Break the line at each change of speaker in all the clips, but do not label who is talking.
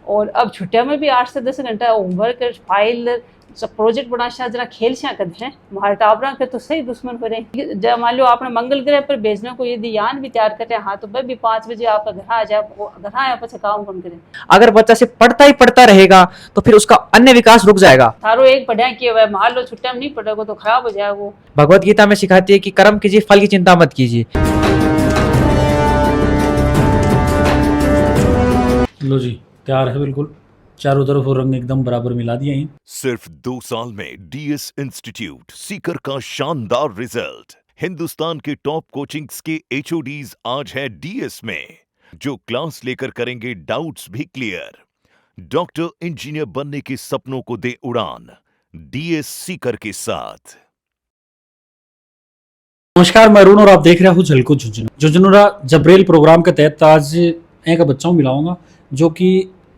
और अब छुट्टिया में भी 8 से 10 घंटा होमवर्क फाइल सब प्रोजेक्ट बना जरा खेल शा कर हैं हमारे टाबरा के तो सही दुश्मन हो रहे। जब मान लो आपने मंगल ग्रह पर भेजने को यदि यान भी तैयार कर रहे हैं, हाँ तो भी 5 बजे आपका घर आ जाए, घर आया पीछे काम कौन करे।
अगर बच्चा सिर्फ पढ़ता ही पढ़ता रहेगा तो फिर उसका अन्य विकास रुक जाएगा।
थारो एक पढ़ा किया हुआ है, मान लो छुट्टिया में नहीं पढ़ेगा तो खराब हो जाएगा वो।
भगवत गीता में सिखाती है कि कर्म कीजिए, फल की चिंता मत कीजिए।
लो जी, तैयार है बिल्कुल, चारों तरफ रंग एकदम बराबर मिला दिए हैं।
सिर्फ 2 साल में डीएस इंस्टीट्यूट सीकर का शानदार रिजल्ट। हिंदुस्तान के टॉप कोचिंग्स के एचओडीज आज है डीएस में, जो क्लास लेकर करेंगे डाउट्स भी क्लियर। डॉक्टर इंजीनियर बनने के सपनों को दे उड़ान डीएस सीकर के साथ।
नमस्कार, मैं अरुण और आप देख रहे हो झलको झुंझुनूरा जबरेल प्रोग्राम के तहत आज एक बच्चा मिलाऊंगा जो कि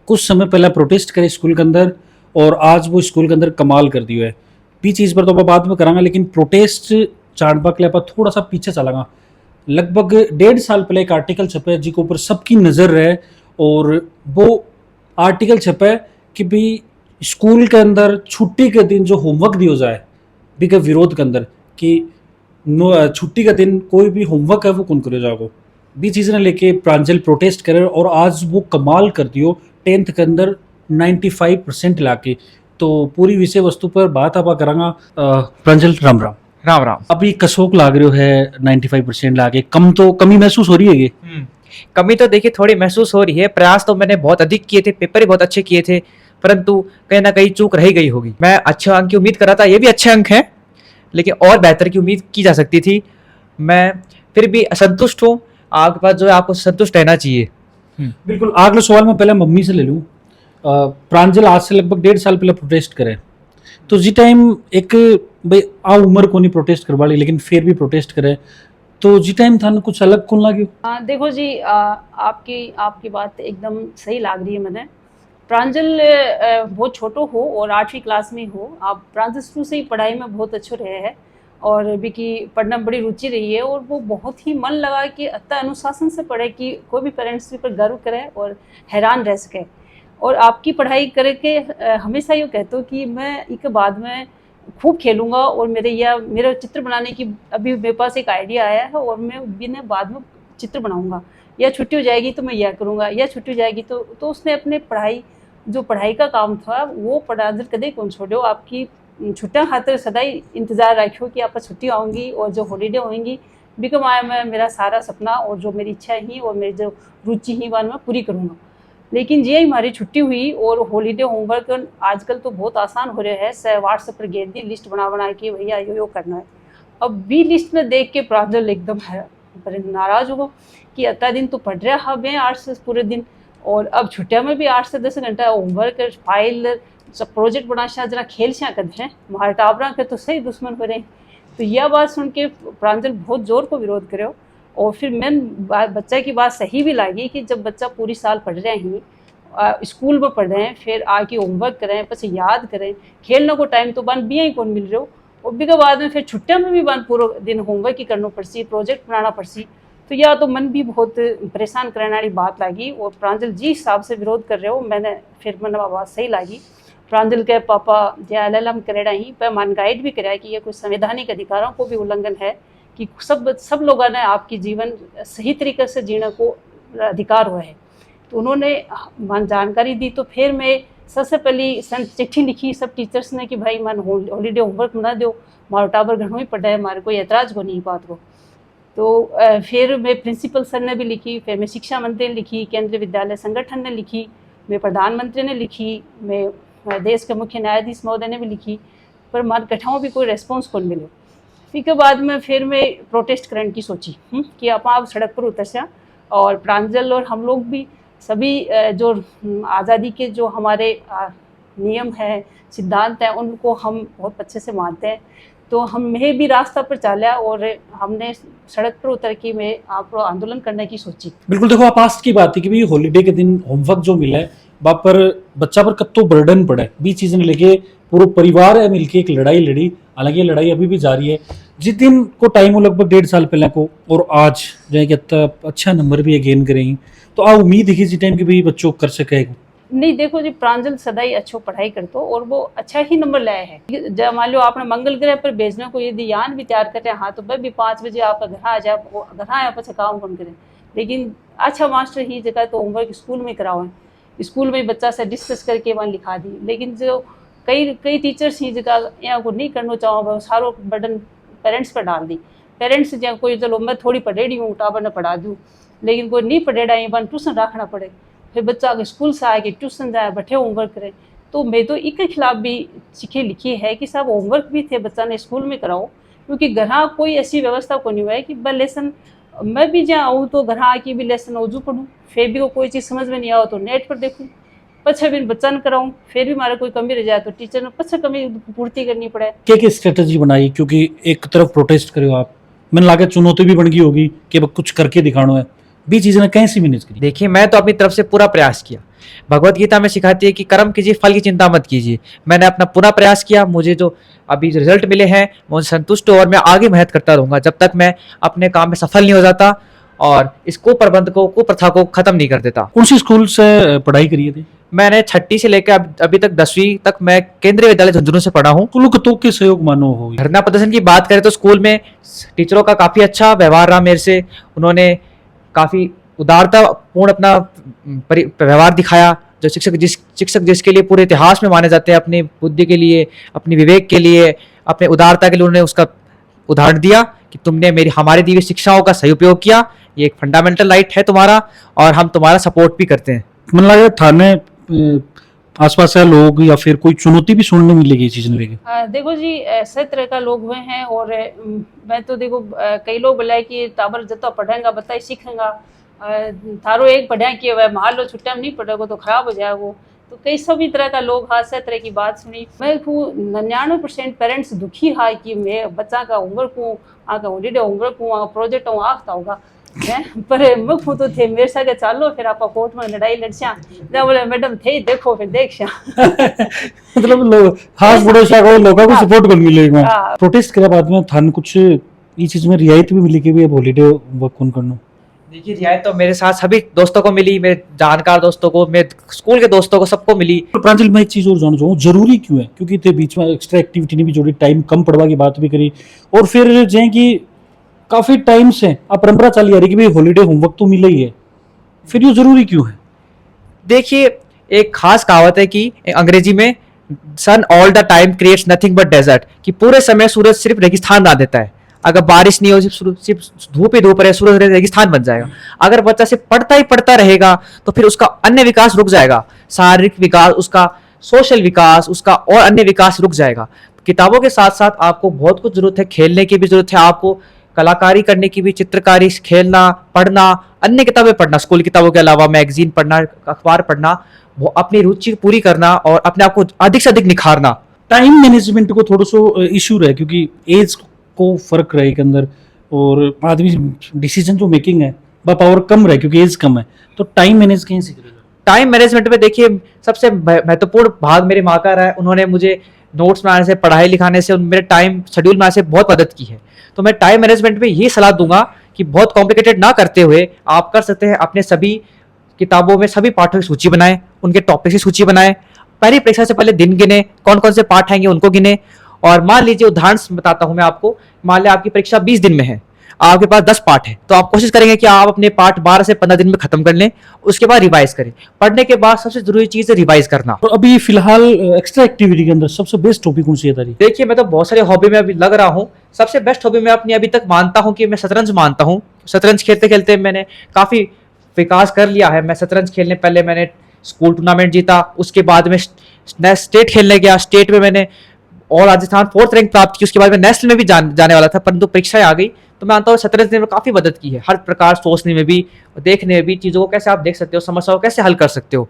कुछ समय पहले प्रोटेस्ट करे स्कूल के अंदर, और आज वो स्कूल के अंदर कमाल कर दियो है। भी चीज़ पर तो मैं बाद में करांगा, लेकिन प्रोटेस्ट चाणबा के लिए आप थोड़ा सा पीछे चलांगा। लगभग 1.5 साल पहले एक आर्टिकल छपे जिसके ऊपर सबकी नज़र रहे, और वो आर्टिकल छपे कि भाई स्कूल के अंदर छुट्टी के दिन जो होमवर्क दिया जाए भी के विरोध के अंदर कि छुट्टी का दिन कोई भी होमवर्क है वो कौन करे जाओ। भी चीज़ ने लेके प्रांजल प्रोटेस्ट करे और आज वो कमाल कर दियो 10th के अंदर 95% लाके। तो पूरी विषय वस्तु पर बात आप करांगा। प्रांजल राम राम।
राम राम।
अभी कसोक लाग रहे हो है 95% लाके, कमी महसूस हो रही है ये?
कमी तो देखिए थोड़ी महसूस हो रही है। प्रयास तो मैंने बहुत अधिक किए थे, पेपर ही बहुत अच्छे किए थे, परंतु कहीं ना कहीं चूक रह गई होगी। मैं अच्छे अंक की उम्मीद कर रहा था, ये भी अच्छे अंक हैं, लेकिन और बेहतर की उम्मीद की जा सकती थी। मैं फिर भी असंतुष्ट हूँ। आपके पास जो है आपको संतुष्ट रहना चाहिए।
बिल्कुल। अगले सवाल मैं पहले मम्मी से ले लूँ। प्रांजल आज से लगभग 1.5 साल पहले प्रोटेस्ट करे, तो जी टाइम एक भाई आ उम्र को नहीं प्रोटेस्ट करवा ली, लेकिन फिर भी प्रोटेस्ट करे, तो जी टाइम था कुछ अलग कौन लगे?
देखो जी, आपकी बात एकदम सही लाग रही है मैंने। प्रांजल बहुत छोटो हो और 8वीं क्लास में हो, आप प्रांजल शुरू से ही पढ़ाई में बहुत अच्छे रहे हैं और भी की पढ़ना बड़ी रुचि रही है, और वो बहुत ही मन लगा कि अतः अनुशासन से पढ़े कि कोई भी पेरेंट्स पर गर्व करे और हैरान रह सके। और आपकी पढ़ाई करके हमेशा यूँ कहते हो कि मैं इसके बाद में खूब खेलूँगा, और मेरा चित्र बनाने की अभी मेरे पास एक आइडिया आया है, और मैं बिना बाद में चित्र बनाऊँगा, या छुट्टी हो जाएगी तो मैं यह करूँगा, या छुट्टी हो जाएगी तो उसने अपने पढ़ाई का काम था वो प्रांजल कदे कौन छोड़ो। आपकी छुट्टियाँ खातिर सदा ही इंतज़ार रखियो कि आप छुट्टी आऊँगी, और जो हॉलीडे होंगी बिकम आया मैं मेरा सारा सपना और जो मेरी इच्छा ही और मेरी जो रुचि ही वन मैं पूरी करूँगा। लेकिन ये हमारी छुट्टी हुई और हॉलीडे होमवर्क आजकल तो बहुत आसान हो रहा है, व्हाट्सएप पर गेट दी लिस्ट बना के भैया यो करना है। अब बी लिस्ट में देख के प्रांजल एकदम नाराज़ हो कि अतना दिन तो पढ़ रहा मैं 8 से पूरे दिन, और अब छुट्टिया में भी 8 से 10 घंटा होमवर्क फाइल सब प्रोजेक्ट बना जरा खेल शा कर हैं हमारे टाबरा के तो सही दुश्मन हो रहे। तो यह बात सुन के प्रांजल बहुत जोर को विरोध करे, और फिर मैं बच्चा की बात सही भी लगी कि जब बच्चा पूरी साल पढ़ रहे हैं, स्कूल में पढ़ रहे हैं, फिर आके होमवर्क करें, પછી याद करें, खेलने को टाइम तो बन भी ही कौन मिल रहे हो, और भी के बाद में फिर छुट्टियों में भी बन पूरा दिन होमवर्क ही करना पड़सी, प्रोजेक्ट बनाना पड़सी। तो यह तो मन भी बहुत परेशान करने वाली बात लगी, और प्रांजल जी हिसाब से विरोध कर रहे हो। मैंने बात सही लगी। प्रांजल के पापा JLLM करेड़ा ही पर मन गाइड भी कराया कि यह कुछ संवैधानिक अधिकारों को भी उल्लंघन है कि सब लोगों ने आपकी जीवन सही तरीके से जीने को अधिकार हुआ है। तो उन्होंने मन जानकारी दी। तो फिर मैं सबसे पहली चिट्ठी लिखी सब टीचर्स ने कि भाई मन हॉलीडे होमवर्क ना दो, मारो टाबर घणों ही पढ़ा है, हमारे कोई ऐतराज़ को नहीं बात को। तो फिर मैं प्रिंसिपल सर ने भी लिखी, फिर मैं शिक्षा मंत्री ने लिखी, केंद्रीय विद्यालय संगठन ने लिखी, मैं प्रधानमंत्री ने लिखी, मैं देश के मुख्य न्यायाधीश महोदय ने भी लिखी, पर मार कठाओं भी कोई रेस्पॉन्स कौन मिले। फिर के बाद में फिर मैं प्रोटेस्ट करने की सोची कि आप सड़क पर उतर जा, और प्रांजल और हम लोग भी सभी जो आज़ादी के जो हमारे नियम है सिद्धांत हैं उनको हम बहुत अच्छे से मानते हैं। तो हमें भी रास्ता पर चला और हमने सड़क पर उतर के मैं आप आंदोलन करने की सोची।
बिल्कुल। देखो, आप पास्ट की बात है कि भाई हॉलीडे के दिन होमवर्क जो मिला है बाप पर बच्चा पर कत्तो बर्डन पड़ा है, बीच चीज़ ने लेके पूरा परिवार है मिलके एक लड़ाई लड़ी। हालांकि ये लड़ाई अभी भी जारी है। जिस दिन को टाइम हो लगभग 1.5 साल पहले को, और आज जो है कि अच्छा नंबर भी गेन करेंगे, तो आ उम्मीद है कि टाइम की भाई बच्चों कर सके
नहीं देखो जी, प्रांजल सदाई अच्छो पढ़ाई करतो और वो अच्छा ही नंबर लाया है। जब मान लो आपने मंगल ग्रह पर भेजने को यदि यान भी तैयार करते हैं, हाँ तो वह भी 5 बजे आपका घर आ जाए, घर आया पछे काम कौन करे। लेकिन अच्छा मास्टर ही जगह तो होमवर्क स्कूल में कराओ, स्कूल में बच्चा से डिस्कस करके वहाँ लिखा दी। लेकिन जो कई टीचर्स ही जगह यहाँ को नहीं करना चाहो, सारो बर्डन पेरेंट्स पर डाल दी। पेरेंट्स जहाँ कोई चलो मैं थोड़ी पढ़ेड़ी हूँ टाबर ने पढ़ा दूँ, लेकिन कोई नहीं पढ़ेड़ा है वन ट्यूशन रखना पड़े, फिर बच्चा अगर स्कूल से आके ट्यूशन जाए बैठे होमवर्क करे। तो मैं तो इसके खिलाफ भी चिट्ठी लिखी है कि सब होमवर्क भी थे बच्चा ने स्कूल में कराओ, क्योंकि घर कोई ऐसी व्यवस्था को नहीं हुआ है कि वह लेसन मैं भी जहाँ आऊँ तो घर आके भी लेसन ओजू पढ़ूँ, फिर भी कोई चीज़ समझ में नहीं आओ तो नेट पर देखूँ, पछे भी बच्चा न कराऊँ, फिर भी हमारा कोई कमी रह जाए तो टीचर ने पछे कमी पूर्ति करनी पड़े।
क्या स्ट्रेटजी बनाई, क्योंकि एक तरफ प्रोटेस्ट करो आप, मैंने लगा चुनौती भी बन गई होगी कि अब कुछ करके दिखाना है, भी चीजें ने कैसे मैनेज करी?
देखिए मैं तो अपनी तरफ से पूरा प्रयास किया। भगवत गीता में सिखाती है कि कर्म कीजिए फल की चिंता मत कीजिए। मैंने अपना पूरा प्रयास किया, मुझे जो अभी रिजल्ट मिले हैं मुझे संतुष्ट हूँ और मैं आगे मेहनत करता रहूंगा जब तक मैं अपने काम में सफल नहीं हो जाता और इस कुप्रबंध को कुप्रथा को खत्म नहीं कर देता।
कौन सी स्कूल से पढ़ाई करी थी?
मैंने 6ठी से लेकर अभी तक 10वीं तक मैं केंद्रीय विद्यालय झुंझुनू से पढ़ा हूँ।
स्कूलों को तो के सहयोग मानो हो।
धरना प्रदर्शन की बात करें तो स्कूल में टीचरों का काफी अच्छा व्यवहार रहा मेरे से, उन्होंने काफी उदारता पूर्ण अपना व्यवहार दिखाया। जो शिक्षक जिसके लिए पूरे इतिहास में माने जाते हैं, अपनी बुद्धि के लिए, अपनी विवेक के लिए, अपने उदारता के लिए, उन्होंने उसका उदाहरण दिया कि तुमने हमारी दी हुई शिक्षाओं का सही उपयोग किया, ये एक फंडामेंटल राइट है तुम्हारा और हम तुम्हारा सपोर्ट भी करते हैं।
मन लगा थाने आसपास से लोग या फिर कोई चुनौती भी सुनने मिलेगी इस चीज में?
देखो जी ऐसे तरह का लोग हुए हैं और मैं तो देखो कई लोग बोला कि टाबर जतो पढ़ेगा बताई सीखेगा, थारो एक पढ़ा कि वह मान लो छुट्टियां नहीं पढ़ेगा तो खराब हो जाएगा। तो कई सभी तरह का लोग हाँ से तरह की बात सुनी। मैं 99% पेरेंट्स दुखी है कि मैं बच्चा का होमवर्क हूँ, आका हॉलीडे होमवर्क हूँ, प्रोजेक्ट हूँ आखता होगा पर मुख तो थे मेरे साथ चालो फिर आप कोर्ट में लड़ाई लड़सा जब बोले मैडम थे देखो फिर देख
मतलब लोग खास पड़ोसा को लोगों को सपोर्ट कर मिलेगा। प्रोटेस्ट के बाद में थान कुछ ये चीज में रियायत भी मिली कि भी अब हॉलीडे वर्क कौन करना?
देखिए रियायत तो मेरे साथ सभी दोस्तों को मिली, मेरे जानकार दोस्तों को, मेरे स्कूल के दोस्तों को, सबको मिली।
प्रांजल मैं एक चीज और जानना चाहूँ, जरूरी क्यों है? क्योंकि थे बीच में एक्स्ट्रा एक्टिविटी ने भी जोड़ी, टाइम कम पड़वा की बात भी करी और फिर जे कि काफी टाइम से अब परंपरा चली आ रही कि भाई हॉलीडे होमवर्क तो मिला ही है, फिर ये जरूरी क्यों है?
देखिए एक खास कहावत है कि अंग्रेजी में sun all the time creates nothing but desert, कि पूरे समय सूरज सिर्फ रेगिस्तान बना देता है। अगर बारिश नहीं हो, सिर्फ धूप ही धूप रहे, सूरज रेगिस्तान बन जाएगा। अगर बच्चा सिर्फ पढ़ता ही पढ़ता रहेगा तो फिर उसका अन्य विकास रुक जाएगा, शारीरिक विकास, उसका सोशल विकास, उसका और अन्य विकास रुक जाएगा। किताबों के साथ साथ आपको बहुत कुछ जरूरत है, खेलने की भी जरूरत है, आपको कलाकारी करने की भी, चित्रकारी, खेलना, पढ़ना, अन्य किताबें पढ़ना, स्कूल किताबों के अलावा मैगजीन पढ़ना, अखबार पढ़ना, वो अपनी रुचि पूरी करना और अपने आप को अधिक से अधिक निखारना।
टाइम मैनेजमेंट को थोड़ा सा इश्यू रहे क्योंकि एज को फर्क रहे के अंदर और आदमी डिसीजन जो मेकिंग है वह पावर कम रहे क्योंकि एज कम है, तो टाइम मैनेज कैसे करेगा?
टाइम मैनेजमेंट में देखिए सबसे महत्वपूर्ण भाग मेरे माँ का रहा है। उन्होंने मुझे नोट्स बनाने से, पढ़ाई लिखाने से, मेरे टाइम शेड्यूल बनाने से बहुत मदद की है। तो मैं टाइम मैनेजमेंट में ये सलाह दूंगा कि बहुत कॉम्प्लिकेटेड ना करते हुए आप कर सकते हैं, अपने सभी किताबों में सभी पाठों की सूची बनाएं, उनके टॉपिक की सूची बनाएं, पहली परीक्षा से पहले दिन गिने, कौन कौन से पाठ आएंगे उनको गिने। और मान लीजिए उदाहरण बताता हूं मैं आपको, मान लिया आपकी परीक्षा 20 दिन में है, आपके पास 10 पाठ है, तो आप कोशिश करेंगे कि आप अपने पाठ 12 से 15 दिन में खत्म कर लें, उसके बाद रिवाइज करें। पढ़ने के बाद सबसे जरूरी चीज है रिवाइज करना।
तो अभी फिलहाल एक्स्ट्रा एक्टिविटी के अंदर सबसे बेस्ट टॉपिक कौन सी है तारी?
देखिए मैं तो बहुत सारे हॉबी में अभी लग रहा हूँ, सबसे बेस्ट हॉबी मैं अपनी अभी तक मानता हूँ कि मैं शतरंज मानता हूँ। शतरंज खेलते खेलते मैंने काफी विकास कर लिया है। मैं शतरंज खेलने पहले मैंने स्कूल टूर्नामेंट जीता, उसके बाद में स्टेट खेलने गया, स्टेट में मैंने और राजस्थान 4th रैंक प्राप्त की, उसके बाद मैं नेशनल में भी जाने वाला था, परंतु परीक्षाएं आ गई। तो मैं मानता हूँ शतरंज ने काफी मदद की है, हर प्रकार सोचने में भी, देखने में भी, चीजों को कैसे आप देख सकते हो, समस्याओं को कैसे हल कर सकते हो।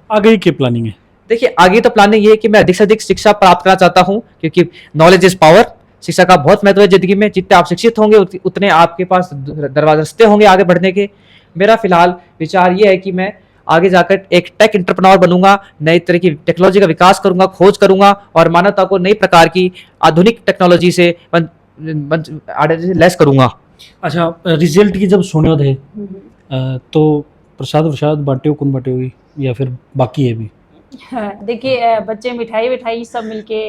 आगे की प्लानिंग है?
देखिए आगे तो प्लानिंग ये है कि मैं अधिक से अधिक शिक्षा प्राप्त करना चाहता हूँ, क्योंकि नॉलेज इज पावर। शिक्षा का बहुत महत्व है जिंदगी में, जितने आप शिक्षित होंगे उतने आपके पास दरवाजे रस्ते होंगे आगे बढ़ने के। मेरा फिलहाल विचार ये है कि मैं आगे जाकर एक टेक एंटरप्रेन्योर बनूंगा, नई तरह की टेक्नोलॉजी का विकास करूंगा, खोज करूंगा और मानवता को नई प्रकार की आधुनिक टेक्नोलॉजी से लेस करूंगा।
अच्छा, रिजल्ट की जब सुने थे तो प्रसाद बांटे हो, कौन बांटे हुई? या फिर बाकी है भी?
देखिए बच्चे मिठाई विठाई सब मिलके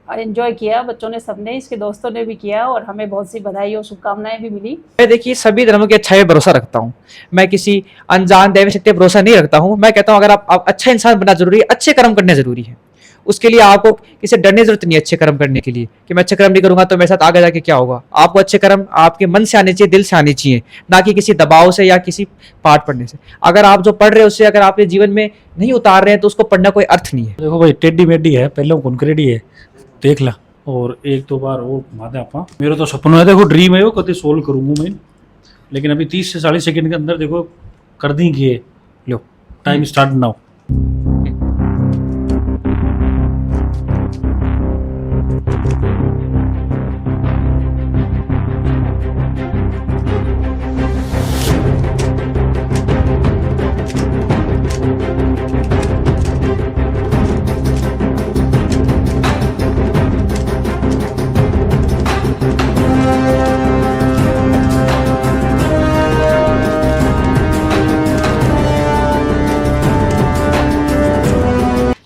एंजॉय किया, बच्चों ने सबने, इसके दोस्तों ने भी किया और हमें बहुत सी बधाई और शुभकामनाएं भी मिली।
मैं देखिए सभी धर्मों की अच्छाई पे भरोसा रखता हूँ। मैं किसी अनजान दैवी शक्ति पे भरोसा नहीं रखता हूँ। मैं कहता हूँ अगर आप अच्छा इंसान बनना जरूरी है, अच्छे कर्म करने जरूरी है। उसके लिए आपको किसी डरने की जरूरत नहीं है अच्छे कर्म करने के लिए कि मैं अच्छे कर्म नहीं करूंगा तो मेरे साथ आगे जाके क्या होगा। आपको अच्छे कर्म आपके मन से आने चाहिए, दिल से आने चाहिए, ना कि किसी दबाव से या किसी पाठ पढ़ने से। अगर आप जो पढ़ रहे हो उससे अगर आपके जीवन में नहीं उतार रहे हैं तो उसको पढ़ना कोई अर्थ नहीं है।
देखो भाई टेढ़ी मेढ़ी है, पहले कुनकरेडी है, देख ला। और एक दो बार और घुमा दे आपा। मेरा तो सपना है, देखो ड्रीम है वो कभी सोल्व करूंगा मैं, लेकिन अभी 30 से 40 सेकंड के अंदर देखो कर दी ये। लो टाइम स्टार्ट नाउ।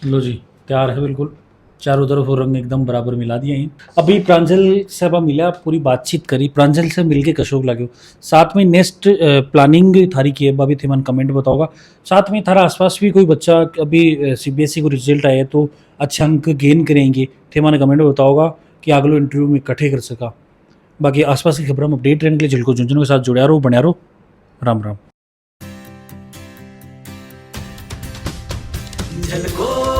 लो जी तैयार है बिल्कुल, चारों तरफ रंग एकदम बराबर मिला दिए हैं। अभी प्रांजल से अब मिला, पूरी बातचीत करी, प्रांजल से मिलके कशोक लाग्यो। साथ में नेक्स्ट प्लानिंग थारी की है अभी थे मन कमेंट बताओगा। साथ में थारा आसपास भी कोई बच्चा अभी CBSE को रिजल्ट आए तो अच्छे अंक गेन करेंगे थे मन कमेंट बताओगा कि अगलो इंटरव्यू में कठे कर सका। बाकी आसपास की खबर हम अपडेट रहने के लिए झलको झुंझुनों के साथ जुड़े रहो, बने रहो। राम राम।
झलको